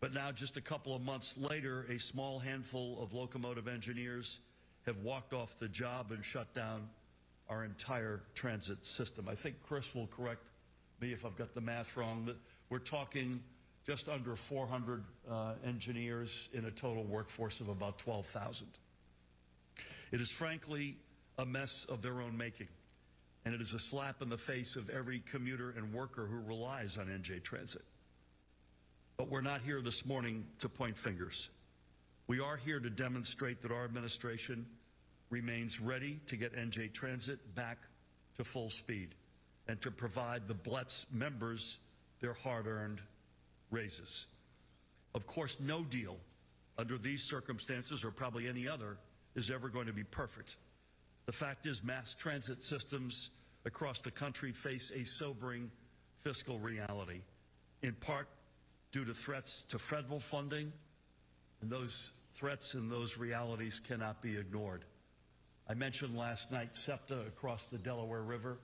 But now, just a couple of months later, a small handful of locomotive engineers have walked off the job and shut down our entire transit system. I think Chris will correct me if I've got the math wrong. That we're talking just under 400 engineers in a total workforce of about 12,000. It is frankly a mess of their own making, and it is a slap in the face of every commuter and worker who relies on NJ Transit. But we're not here this morning to point fingers. We are here to demonstrate that our administration remains ready to get NJ Transit back to full speed and to provide the BLET's members their hard-earned raises. Of course, no deal under these circumstances, or probably any other, is ever going to be perfect. The fact is, mass transit systems across the country face a sobering fiscal reality, in part due to threats to federal funding, and those threats and those realities cannot be ignored. I mentioned last night SEPTA across the Delaware River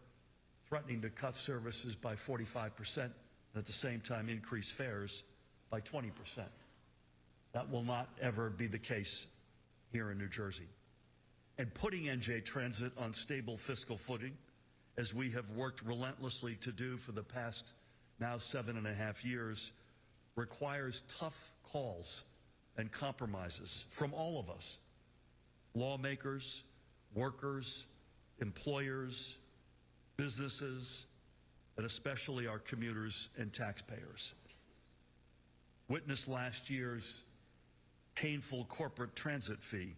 threatening to cut services by 45% and at the same time increase fares by 20%. That will not ever be the case here in New Jersey. And putting NJ Transit on stable fiscal footing, as we have worked relentlessly to do for the past now 7.5 years, requires tough calls and compromises from all of us, lawmakers, workers, employers, businesses, and especially our commuters and taxpayers. Witness last year's painful corporate transit fee.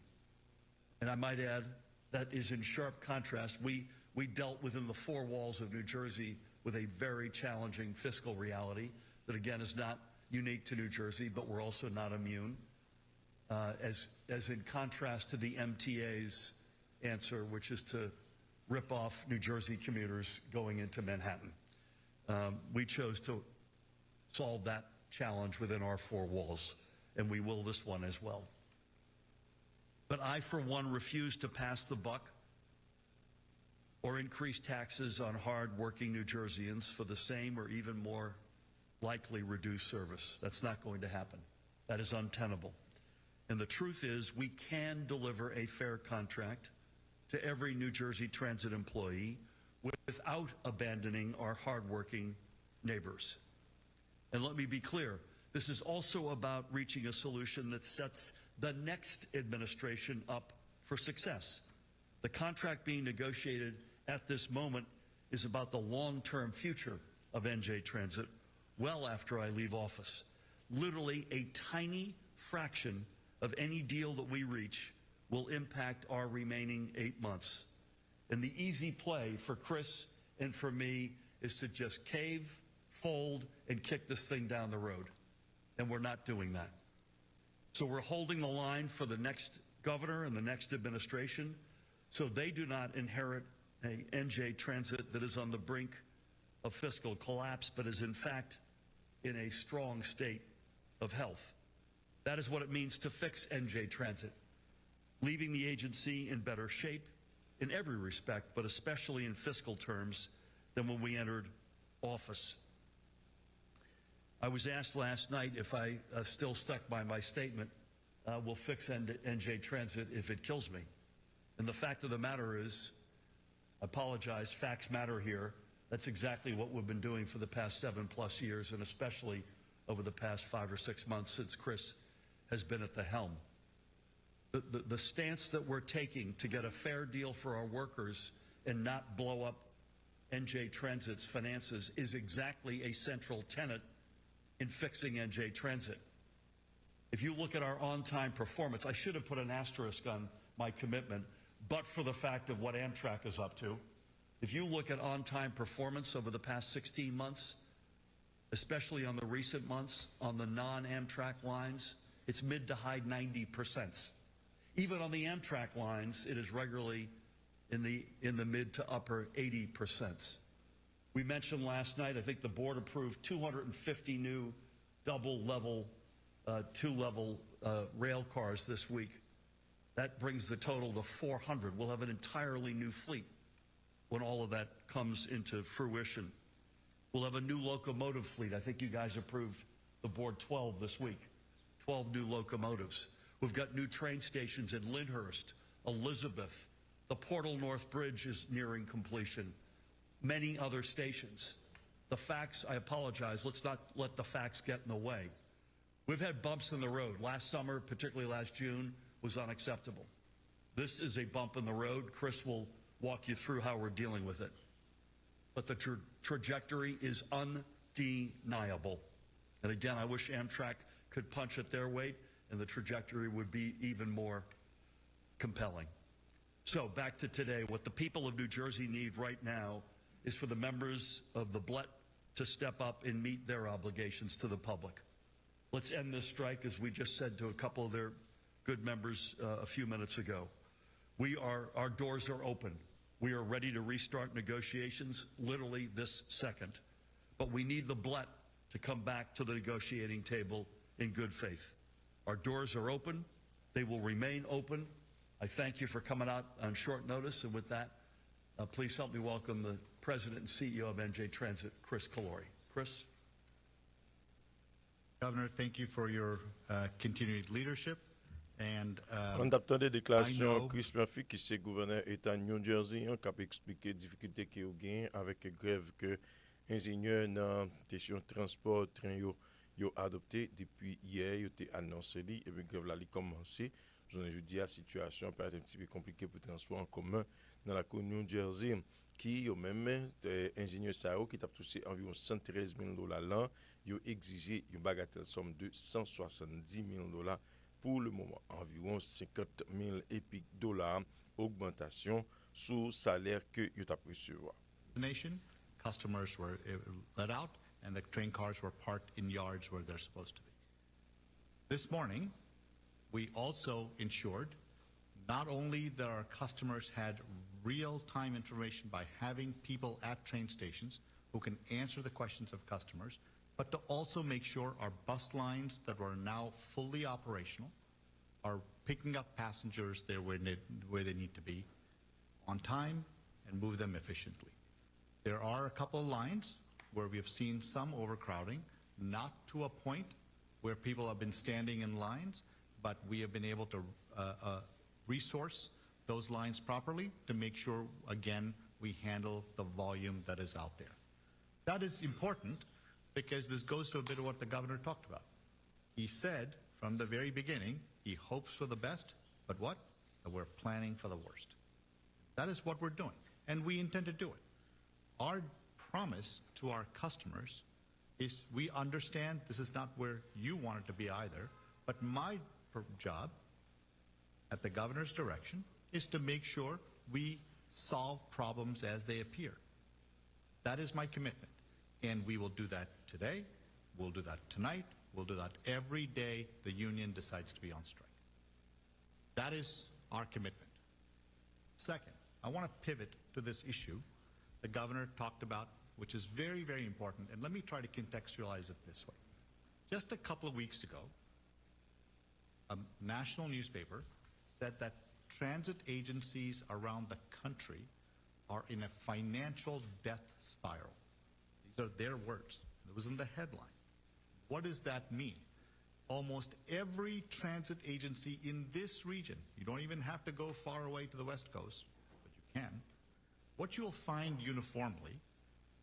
And I might add, that is in sharp contrast. We dealt within the four walls of New Jersey with a very challenging fiscal reality that, again, is not unique to New Jersey, but we're also not immune, as in contrast to the MTA's answer, which is to rip off New Jersey commuters going into Manhattan. We chose to solve that challenge within our four walls, and we will this one as well. But I, for one, refuse to pass the buck or increase taxes on hard-working New Jerseyans for the same or even more likely reduced service. That's not going to happen. That is untenable. And the truth is, we can deliver a fair contract to every New Jersey Transit employee without abandoning our hardworking neighbors. And let me be clear, this is also about reaching a solution that sets the next administration up for success. The contract being negotiated at this moment is about the long-term future of NJ Transit well after I leave office. Literally a tiny fraction of any deal that we reach will impact our remaining 8 months. And the easy play for Chris and for me is to just cave, fold, and kick this thing down the road. And we're not doing that. So we're holding the line for the next governor and the next administration so they do not inherit a NJ Transit that is on the brink of fiscal collapse, but is in fact in a strong state of health. That is what it means to fix NJ Transit, leaving the agency in better shape in every respect, but especially in fiscal terms, than when we entered office. I was asked last night if I still stuck by my statement, we'll fix NJ Transit if it kills me. And the fact of the matter is, I apologize, facts matter here. That's exactly what we've been doing for the past 7+ years, and especially over the past 5 or 6 months since Chris has been at the helm. The stance that we're taking to get a fair deal for our workers and not blow up NJ Transit's finances is exactly a central tenet in fixing NJ Transit. If you look at our on-time performance, I should have put an asterisk on my commitment, but for the fact of what Amtrak is up to. If you look at on-time performance over the past 16 months, especially on the recent months, on the non-Amtrak lines, it's mid to high 90%. Even on the Amtrak lines, it is regularly in the mid to upper 80%. We mentioned last night, I think the board approved 250 new double-level, two-level rail cars this week. That brings the total to 400. We'll have an entirely new fleet when all of that comes into fruition. We'll have a new locomotive fleet. I think you guys approved the board 12 this week. 12 new locomotives. We've got new train stations in Lyndhurst, Elizabeth. The Portal North Bridge is nearing completion. Many other stations. The facts, I apologize, let's not let the facts get in the way. We've had bumps in the road. Last summer, particularly last June, was unacceptable. This is a bump in the road. Chris will walk you through how we're dealing with it. But the trajectory is undeniable. And again, I wish Amtrak could punch at their weight, and the trajectory would be even more compelling. So back to today, what the people of New Jersey need right now is for the members of the BLET to step up and meet their obligations to the public. Let's end this strike, as we just said to a couple of their good members a few minutes ago. Our doors are open. We are ready to restart negotiations literally this second. But we need the BLET to come back to the negotiating table in good faith. Our doors are open. They will remain open. I thank you for coming out on short notice. And with that, please help me welcome the President and CEO of NJ Transit, Chris Calori. Chris? Governor, thank you for your continued leadership. And on attend des déclarations Chris Murphy, qui est gouverneur État New Jersey, qui a expliqué les difficultés qu'il y a avec la grève que ingénieurs dans le transport train yo adopté depuis hier, yo été annoncé et puis grève là a commencé. Je dis la situation peut être un petit peu compliquée pour le transport en commun dans la commune New Jersey qui au même ingénieur Sao qui t'a touché environ $113,000 l'an, yo exigé une bagatelle somme de $170,000 pour le moment, environ $50,000 augmentation sous salaire que you t'a recevoir. nation, customers were let out and the train cars were parked in yards where they're supposed to be. This morning, we also ensured not only that our customers had real-time information by having people at train stations who can answer the questions of customers, but to also make sure our bus lines that are now fully operational are picking up passengers there where they need to be on time and move them efficiently. There are a couple of lines where we have seen some overcrowding, not to a point where people have been standing in lines, but we have been able to resource those lines properly to make sure, again, we handle the volume that is out there. That is important because this goes to a bit of what the governor talked about. He said from the very beginning, he hopes for the best, but what? That we're planning for the worst. That is what we're doing, and we intend to do it. Our promise to our customers is we understand this is not where you want it to be either, but my job at the governor's direction is to make sure we solve problems as they appear. That is my commitment. And we will do that today, we'll do that tonight, we'll do that every day the union decides to be on strike. That is our commitment. Second, I want to pivot to this issue the governor talked about, which is very, very important, and let me try to contextualize it this way. Just a couple of weeks ago, a national newspaper said that transit agencies around the country are in a financial death spiral. These are their words. It was in the headline. What does that mean? Almost every transit agency in this region, you don't even have to go far away to the West Coast, but you can. What you'll find uniformly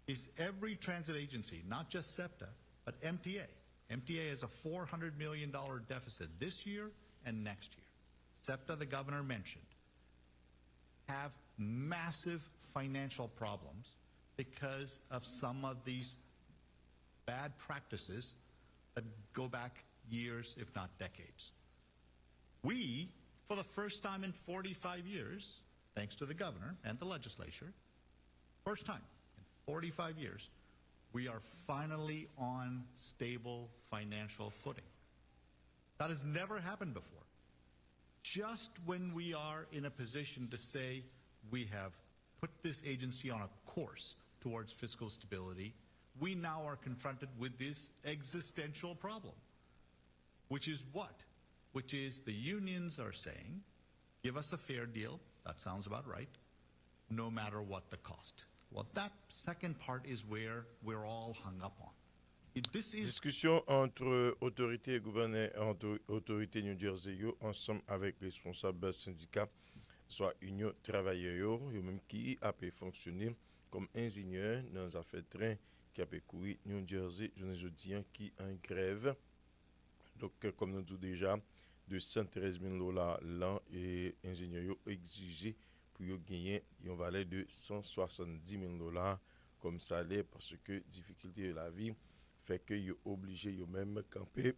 is every transit agency, not just SEPTA, but MTA. MTA has a $400 million deficit this year and next year. SEPTA, the governor mentioned, have massive financial problems because of some of these bad practices that go back years, if not decades. We, for the first time in 45 years, thanks to the governor and the legislature, first time in 45 years, we are finally on stable financial footing. That has never happened before. Just when we are in a position to say we have put this agency on a course towards fiscal stability, we now are confronted with this existential problem. Which is what? Which is the unions are saying, give us a fair deal, that sounds about right, no matter what the cost. Well, that second part is where we're all hung up on. This is Discussion entre autorités et gouverneurs, entre autorités New Jersey, yo, ensemble avec responsables syndicats, soit union travailleurs, yo même qui a pu fonctionner comme ingénieur dans les affaires train qui a pu courir New Jersey, je ne dis qui en grève. Donc, comme nous disons déjà, de 113 000 dollars l'an et ingénieurs exigé pour gagner une valeur de 170 000 dollars comme salaire parce que difficulté de la vie fait que yo obligé yo même camper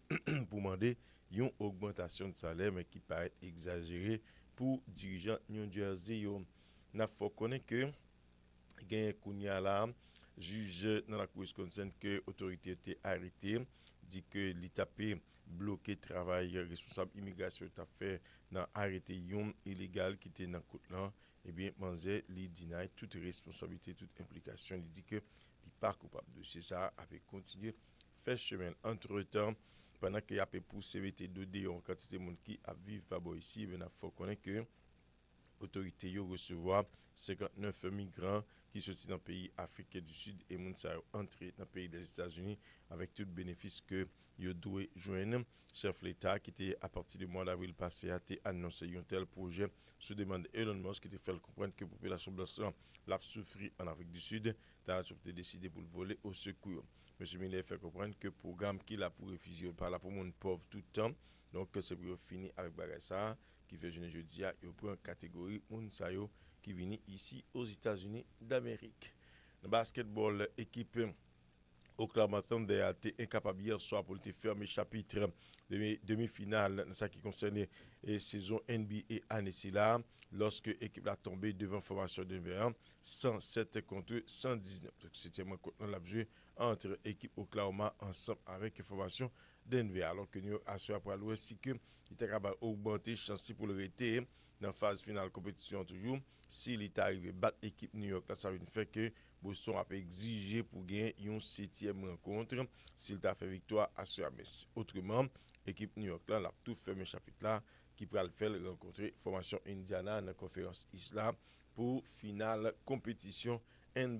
pour demander une augmentation de salaire mais qui paraît exagérée pour dirigeants New Jersey yo. N'a faut connaître que gagne kounya là juge dans la cour Wisconsin que autorité était arrêtée dit que l'État bloqué travail responsable immigration t'a fait dans arrêté yon illégal qui était dans côte là et bien manzé li deny toute responsabilité toute implication il dit que il pas coupable de ça avec continuer faire chemin entre-temps pendant qu'il a poussé mettre de en quantité de monde qui a vivre pas ici ben faut connaître que autorité yo recevoir 59 migrants qui sortent dans le pays africain du Sud et moun sa entré dans le pays des États-Unis avec tout bénéfice que yo doit joindre. Chef l'État qui était à partir du mois d'avril passé a annoncé un tel projet sous demande Elon Musk qui te fait comprendre que la population blanche l'a souffert en Afrique du Sud, a décidé pour le voler au secours. Monsieur Miller fait comprendre que le programme qu'il a pour réfugiés par là pour monde pauvre tout le temps, donc c'est pour finir avec bagay ça qui fait jeudi a yo prend catégorie moun sa yo qui vient ici aux États-Unis d'Amérique. Le basketball équipe Oklahoma Thunder a été incapable hier soir pour fermer chapitre de demi-finale dans ce qui concerne la saison NBA année là lorsque l'équipe a tombé devant formation Denver 107 contre 119. Donc c'était moi qu'on l'a joué entre équipe Oklahoma ensemble avec formation Denver alors que nous assurons après l'ouest que il était capable d'augmenter chance pour le rester dans la phase finale compétition toujours s'il est arrivé battre l'équipe New York là ça veut faire que Boston a exigé pour gagner une 7e rencontre s'il t'a fait victoire à ce Metz. Autrement, l'équipe New York là a tout fermé chapitre là qui pourra le faire rencontrer formation Indiana dans la conférence Isla pour finale compétition NBA